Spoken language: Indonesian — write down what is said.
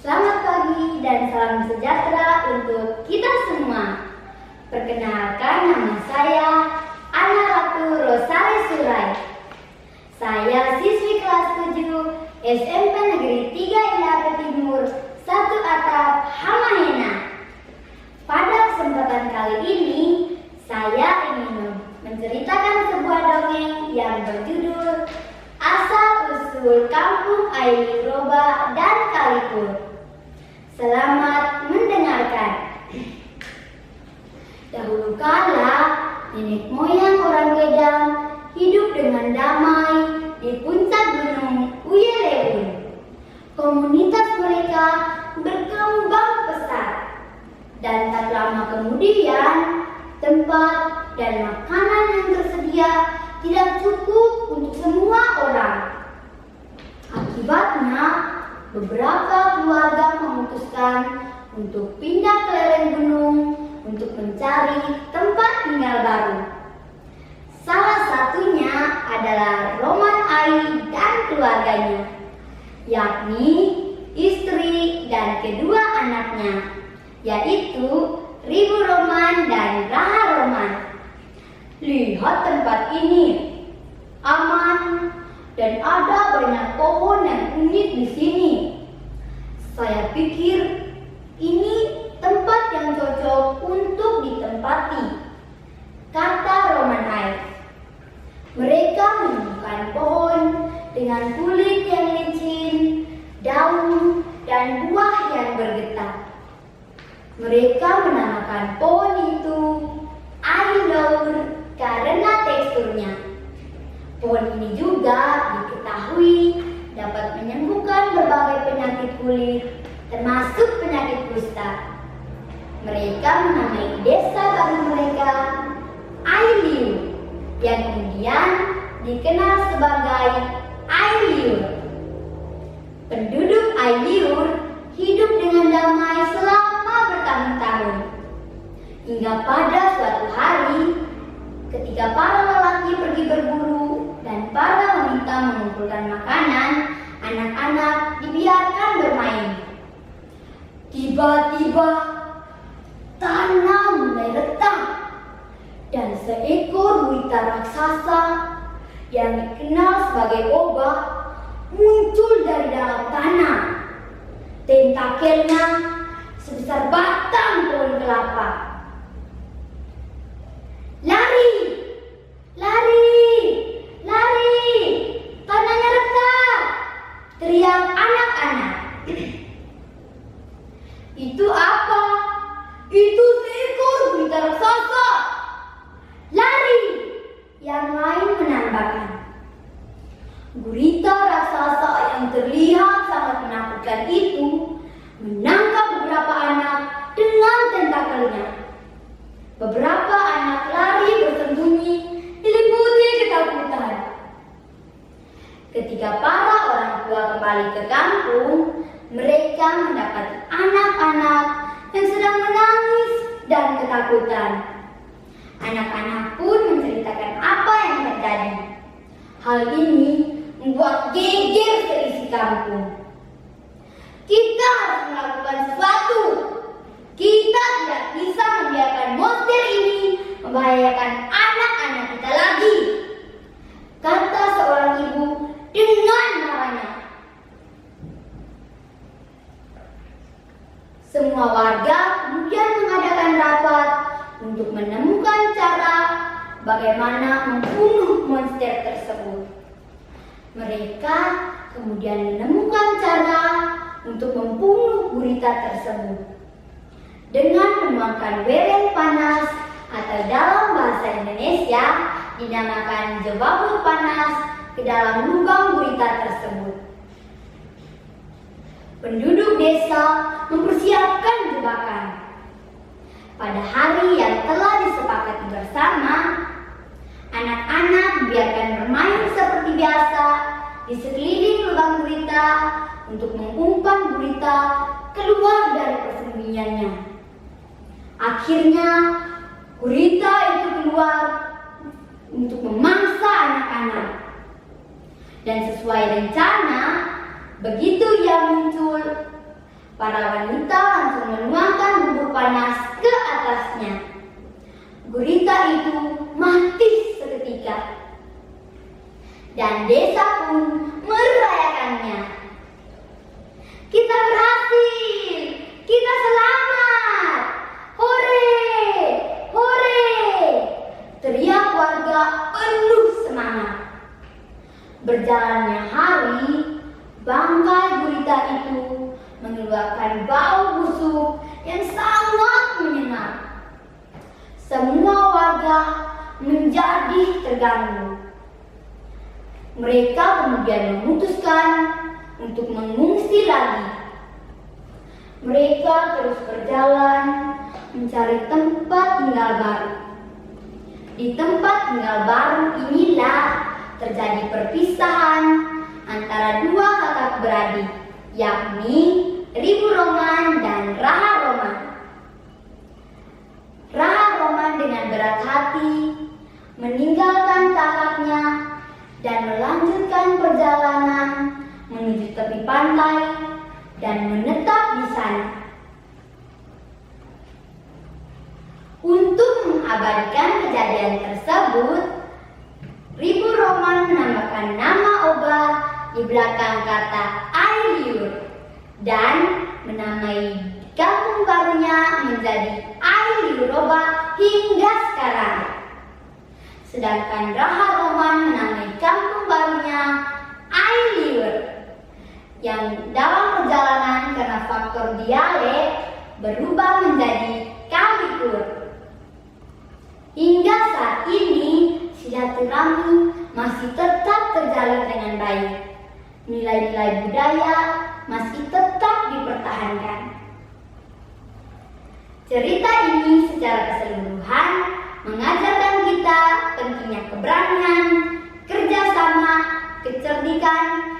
Selamat pagi dan salam sejahtera untuk kita semua. Perkenalkan, nama saya Ana Ratu Rosari Surai. Saya siswi kelas 7 SMP Negeri 3 Ilaga Timur 1 Atap Hamahena. Pada kesempatan kali ini, saya ingin menceritakan sebuah dongeng yang berjudul Asal-usul Kampung Aili Roba dan Kalipur. Selamat mendengarkan. Dahulu kala, nenek moyang orang Wedang hidup dengan damai di puncak gunung Uyelewun. Komunitas mereka berkembang pesat, dan tak lama kemudian tempat dan makanan yang tersedia tidak cukup untuk semua orang. Akibatnya, beberapa keluarga memutuskan untuk pindah ke lereng gunung untuk mencari tempat tinggal baru. Salah satunya adalah Roman Ai dan keluarganya, yakni istri dan kedua anaknya, yaitu Ribu Roman dan Raha Roman. Lihat tempat ini, aman dan ada banyak pohon yang unik di sini. Saya pikir ini tempat yang cocok untuk ditempati, kata Roman Ai. Mereka menemukan pohon dengan kulit yang licin, daun, dan buah yang bergetah. Mereka menamakan pohon itu Ailaur karena teksturnya. Pohon ini juga diketahui dapat menyembuhkan berbagai penyakit kulit, termasuk penyakit kusta. Mereka menamai desa baru mereka Ailiur, yang kemudian dikenal sebagai Ailiur. Penduduk Ailiur hidup dengan damai selama bertahun-tahun, hingga pada suatu hari ketika para lelaki pergi berburu dan para wanita mengumpulkan makanan, anak-anak dibiarkan bermain. Tiba-tiba tanah mulai retak dan seekor buita raksasa yang dikenal sebagai obah muncul dari dalam tanah. Tentakelnya sebesar batang pohon kelapa. Lari! Lari! Lari! Tanahnya retak! Teriak anak-anak. Itu apa? Itu seekor buita raksasa. Lari! Yang lain menambahkan. Gurita raksasa yang terlihat sangat menakutkan itu menangkap beberapa anak dengan tentakelnya. Beberapa anak lari bersembunyi diliputi ketakutan. Ketika para orang tua kembali ke kampung, mereka mendapati anak-anak yang sedang menangis dan ketakutan. Anak-anak pun menceritakan apa yang terjadi. Hal ini membuat geger seisi kampung. Kita harus melakukan sesuatu. Kita tidak bisa membiarkan monster ini membahayakan anak-anak kita lagi, kata seorang ibu dengan marahnya. Semua warga kemudian mengadakan rapat untuk menemukan cara bagaimana membunuh monster tersebut. Mereka kemudian menemukan cara untuk membunuh gurita tersebut dengan menuangkan wereng panas, atau dalam bahasa Indonesia dinamakan jebabur panas, ke dalam lubang gurita tersebut. Penduduk desa mempersiapkan jebakan. Pada hari yang telah disepakati bersama, anak-anak dibiarkan bermain seperti biasa di sekeliling lubang gurita untuk mengumpan gurita keluar dari persembunyiannya. Akhirnya, gurita itu keluar untuk memangsa anak-anak. Dan sesuai rencana, begitu ia muncul, gurita itu mati seketika. Dan desa pun merayakannya. Kita berhasil! Kita selamat! Hore! Hore! Teriak warga penuh semangat. Berjalannya hari, bangkai gurita itu mengeluarkan bau busuk yang sangat menyengat. Semua warga menjadi terganggu. Mereka kemudian memutuskan untuk mengungsi lagi. Mereka terus berjalan mencari tempat tinggal baru. Di tempat tinggal baru inilah terjadi perpisahan antara dua kakak beradik, yakni Ribu Roman dan Raha Roman. Raha Roman dengan berat hati meninggalkan kakaknya dan melanjutkan perjalanan menuju tepi pantai dan menetap di sana. Untuk mengabadikan kejadian tersebut, Ribu Roman menambahkan nama obat di belakang kata air liur dan menamai kampung barunya menjadi air liur obat hingga sekarang. Sedangkan Raha Roman menamai kampung barunya air liur yang dalam perjalanan karena faktor dialek berubah menjadi kalikur. Hingga saat ini silaturahmi masih tetap terjalin dengan baik. Nilai-nilai budaya masih tetap dipertahankan. Cerita ini secara keseluruhan mengajarkan kita pentingnya keberanian, kerjasama, kecerdikan,